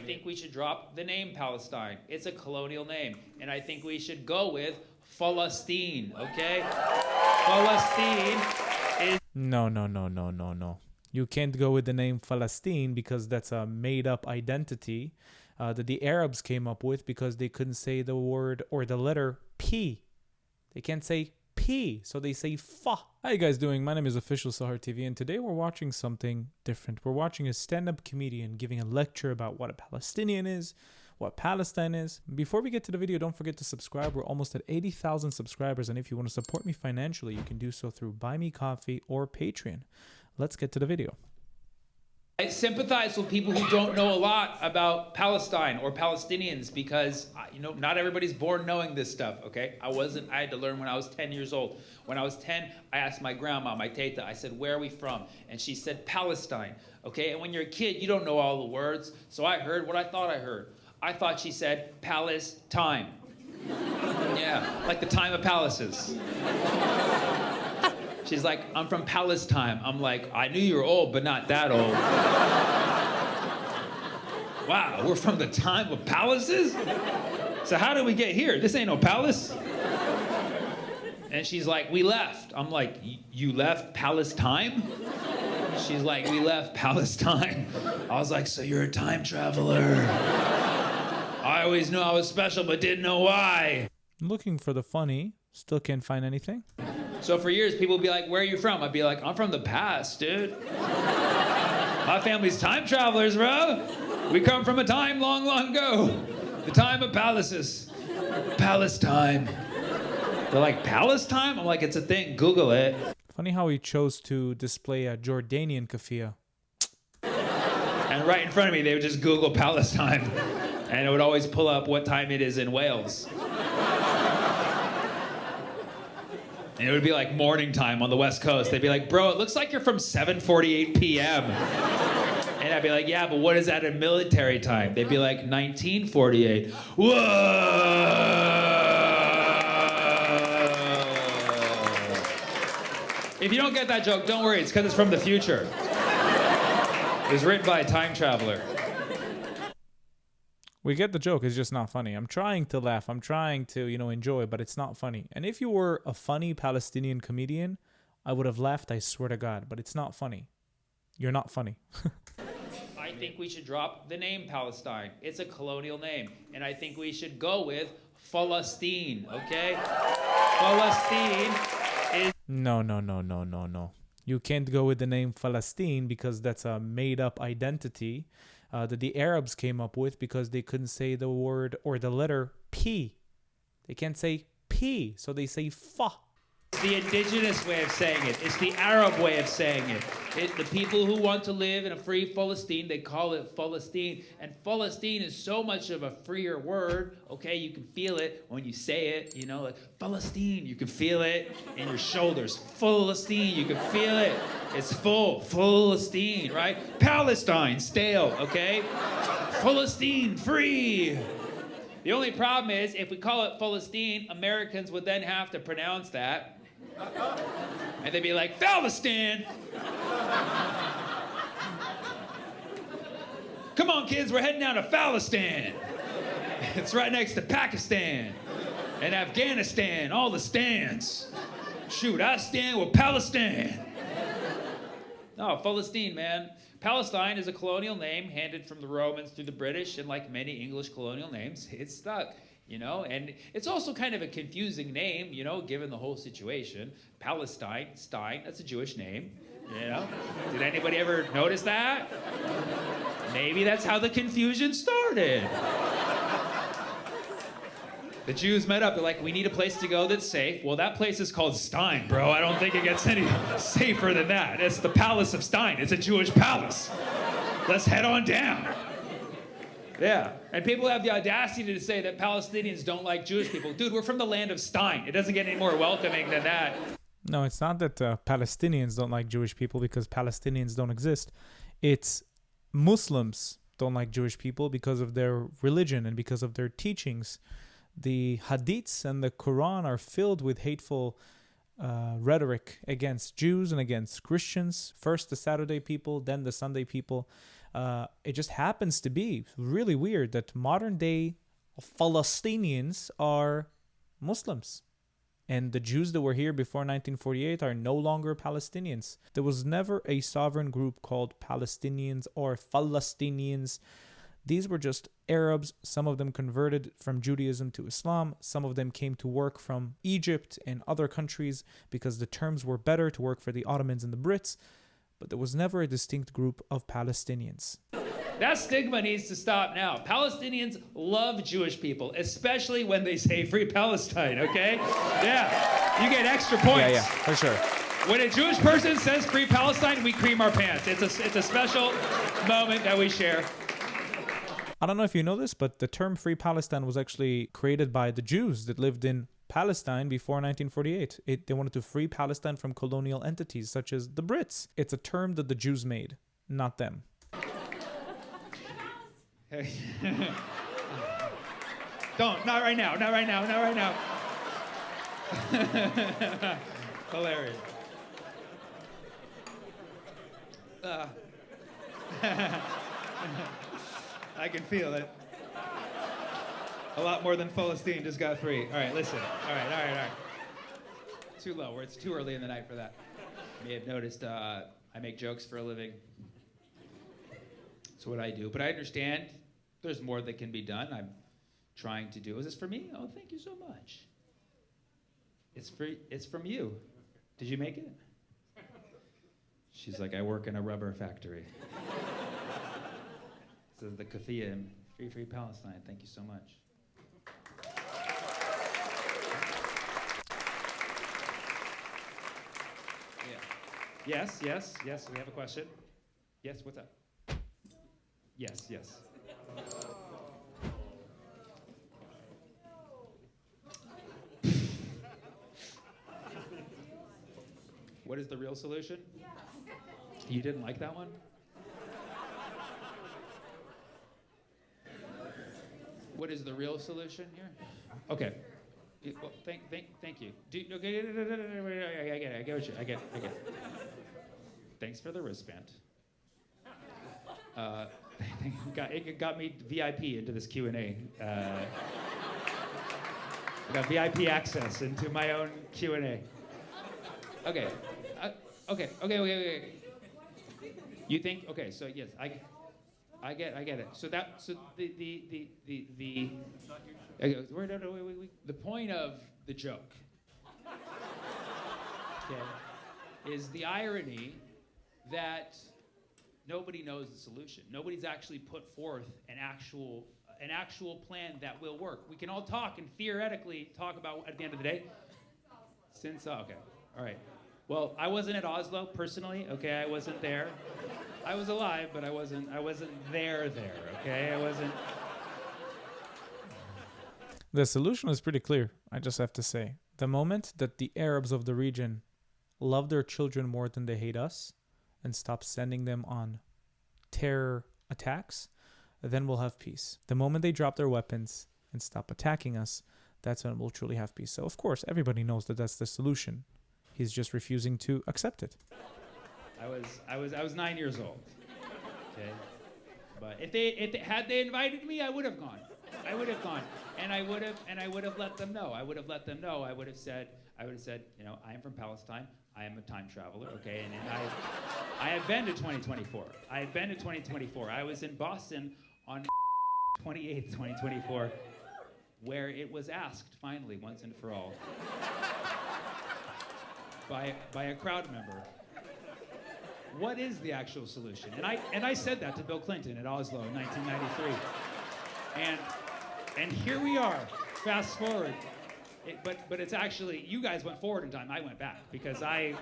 think we should drop the name Palestine. It's a colonial name. And I think we should go with Palestine, okay? Palestine is... No. You can't go with the name Palestine because that's a made-up identity that the Arabs came up with because they couldn't say the word or the letter P. They can't say P, so they say fa. How you guys doing? My name is Official Sahar TV, and today we're watching something different. We're watching a stand-up comedian giving a lecture about what a Palestinian is, what Palestine is. Before we get to the video, don't forget to subscribe. We're almost at 80,000 subscribers, and if you want to support me financially, you can do so through Buy Me Coffee or Patreon. Let's get to the video. I sympathize with people who don't know a lot about Palestine or Palestinians because, not everybody's born knowing this stuff, okay? I had to learn when I was 10 years old. When I was 10, I asked my grandma, my teta, I said, where are we from? And she said, Palestine, okay? And when you're a kid, you don't know all the words, so I heard what I thought I heard. I thought she said, palace time. Yeah, like the time of palaces. She's like, I'm from Palestine. I'm like, I knew you were old, but not that old. Wow, we're from the time of palaces? So how did we get here? This ain't no palace. And she's like, we left. I'm like, you left Palestine? She's like, we left Palestine. I was like, so you're a time traveler. I always knew I was special, but didn't know why. Looking for the funny, still can't find anything. So for years, people would be like, where are you from? I'd be like, I'm from the past, dude. My family's time travelers, bro. We come from a time long, long ago. The time of palaces. Palestine. They're like, Palestine? I'm like, it's a thing. Google it. Funny how he chose to display a Jordanian kafia. And right in front of me, they would just Google Palestine. And it would always pull up what time it is in Wales. And it would be like morning time on the West Coast. They'd be like, bro, it looks like you're from 7:48 p.m. And I'd be like, yeah, but what is that in military time? They'd be like, 1948. Whoa! If you don't get that joke, don't worry. It's because it's from the future. It was written by a time traveler. We get the joke, it's just not funny. I'm trying to laugh, I'm trying to, enjoy, but it's not funny. And if you were a funny Palestinian comedian, I would have laughed, I swear to God, but it's not funny. You're not funny. I think we should drop the name Palestine. It's a colonial name. And I think we should go with Palestine, okay? Palestine is... No. You can't go with the name Palestine because that's a made-up identity that the Arabs came up with because they couldn't say the word or the letter P. They can't say P, so they say fa. It's the indigenous way of saying it. It's the Arab way of saying it. The people who want to live in a free Palestine, they call it Palestine. And Palestine is so much of a freer word, okay? You can feel it when you say it, like Palestine, you can feel it in your shoulders. Palestine, you can feel it. It's full, Palestine, right? Palestine, stale, okay? Palestine, free. The only problem is, if we call it Palestine, Americans would then have to pronounce that. And they'd be like, Palestine! Come on, kids, we're heading down to Palestine. It's right next to Pakistan and Afghanistan, all the stands. Shoot, I stand with Palestine. No, Palestine, man. Palestine is a colonial name handed from the Romans through the British, and like many English colonial names, it's stuck, and it's also kind of a confusing name, given the whole situation. Palestine, that's a Jewish name, Did anybody ever notice that? Maybe that's how the confusion started. The Jews met up, they're like, we need a place to go that's safe. Well, that place is called Stein, bro. I don't think it gets any safer than that. It's the Palace of Stein. It's a Jewish palace. Let's head on down. Yeah, and people have the audacity to say that Palestinians don't like Jewish people. Dude, we're from the land of Stein. It doesn't get any more welcoming than that. No, it's not that Palestinians don't like Jewish people because Palestinians don't exist. It's Muslims don't like Jewish people because of their religion and because of their teachings. The hadiths and the Quran are filled with hateful rhetoric against Jews and against Christians. First the Saturday people, then the Sunday people. It just happens to be really weird that modern day Palestinians are Muslims. And the Jews that were here before 1948 are no longer Palestinians. There was never a sovereign group called Palestinians or Palestinians. These were just Arabs. Some of them converted from Judaism to Islam. Some of them came to work from Egypt and other countries because the terms were better to work for the Ottomans and the Brits. But there was never a distinct group of Palestinians. That stigma needs to stop now. Palestinians love Jewish people, especially when they say free Palestine, okay? Yeah, you get extra points. Yeah, for sure. When a Jewish person says free Palestine, we cream our pants. It's a special moment that we share. I don't know if you know this, but the term free Palestine was actually created by the Jews that lived in Palestine before 1948. They wanted to free Palestine from colonial entities such as the Brits. It's a term that the Jews made, not them. Don't, not right now, not right now, not right now. Hilarious. I can feel it. A lot more than Palestine just got free. All right, listen. All right. Too low. It's too early in the night for that. You may have noticed I make jokes for a living. That's what I do. But I understand there's more that can be done. I'm trying to do. Is this for me? Oh, thank you so much. It's free. It's from you. Did you make it? She's like, I work in a rubber factory. This is the Kafia in Free Palestine. Thank you so much. Yeah. Yes. We have a question. Yes, what's up? Yes. What is the real solution? Yes. You didn't like that one? What is the real solution here? Okay. Well, thank you. Okay, I get it. Thanks for the wristband. It got me VIP into this Q&A. I got VIP access into my own Q&A. Okay. You think? Okay. So yes, I get it. So the point of the joke, okay, is the irony that nobody knows the solution. Nobody's actually put forth an actual plan that will work. We can all talk and theoretically talk about at the end of the day. Okay. All right. Well, I wasn't at Oslo personally, okay? I wasn't there. I was alive, but I wasn't there, okay? I wasn't. The solution is pretty clear, I just have to say. The moment that the Arabs of the region love their children more than they hate us and stop sending them on terror attacks, then we'll have peace. The moment they drop their weapons and stop attacking us, that's when we'll truly have peace. So, of course, everybody knows that that's the solution. He's just refusing to accept it. I was 9 years old. Okay, but if they had invited me, I would have gone. And I would have let them know. I would have said, you know, I am from Palestine. I am a time traveler. Okay, and I have been to 2024. I was in Boston on 28th, 2024, where it was asked finally, once and for all, by a crowd member, what is the actual solution? And I said that to Bill Clinton at Oslo in 1993. And here we are, fast forward. But it's actually, you guys went forward in time, I went back, because you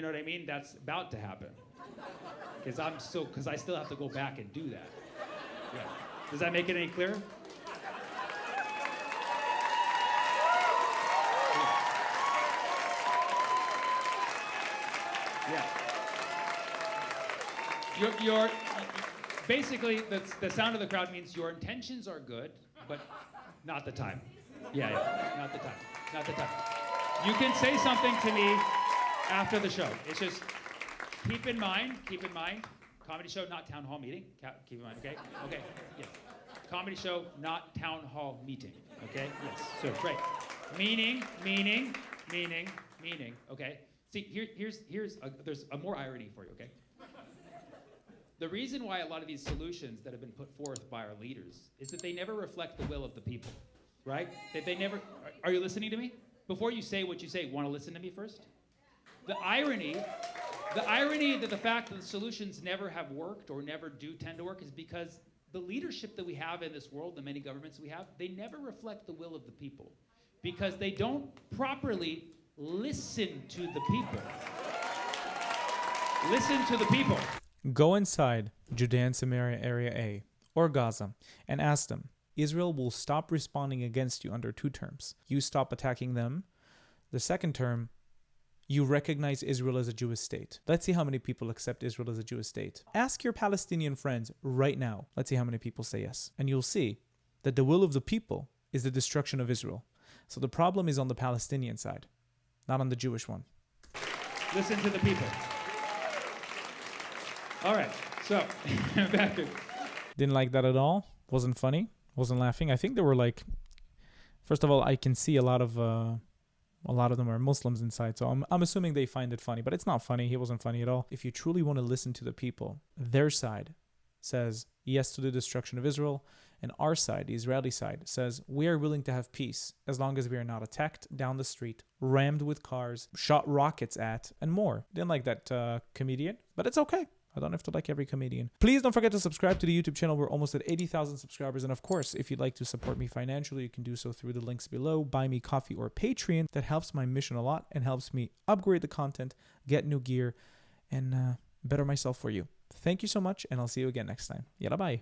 know what I mean? That's about to happen. Because I still have to go back and do that. Yeah. Does that make it any clearer? Yeah. Your basically, the sound of the crowd means your intentions are good, but not the time. Yeah, not the time. You can say something to me after the show. It's just, keep in mind, Comedy show, not town hall meeting. Keep in mind, okay? Okay, yes. Comedy show, not town hall meeting, okay? Yes, so great. Meaning, okay? See, there's more irony for you, okay? The reason why a lot of these solutions that have been put forth by our leaders is that they never reflect the will of the people, right? That they never, are you listening to me? Before you say what you say, want to listen to me first? The irony that the fact that the solutions never have worked or never do tend to work is because the leadership that we have in this world, the many governments we have, they never reflect the will of the people because they don't properly listen to the people. Listen to the people. Go inside Judea and Samaria area A or Gaza and ask them, Israel will stop responding against you under 2 terms. You stop attacking them. The second term, you recognize Israel as a Jewish state. Let's see how many people accept Israel as a Jewish state. Ask your Palestinian friends right now. Let's see how many people say yes. And you'll see that the will of the people is the destruction of Israel. So the problem is on the Palestinian side, not on the Jewish one. Listen to the people. All right, so back to... Didn't like that at all. Wasn't funny. Wasn't laughing. I think they were like, first of all, I can see a lot of them are Muslims inside, so I'm assuming they find it funny, but it's not funny. He wasn't funny at all. If you truly want to listen to the people, their side says yes to the destruction of Israel, and our side, the Israeli side, says we are willing to have peace as long as we are not attacked down the street, rammed with cars, shot rockets at, and more. Didn't like that comedian, but it's okay. I don't have to like every comedian. Please don't forget to subscribe to the YouTube channel. We're almost at 80,000 subscribers. And of course, if you'd like to support me financially, you can do so through the links below. Buy me coffee or Patreon. That helps my mission a lot and helps me upgrade the content, get new gear, and better myself for you. Thank you so much, and I'll see you again next time. Yalla, bye.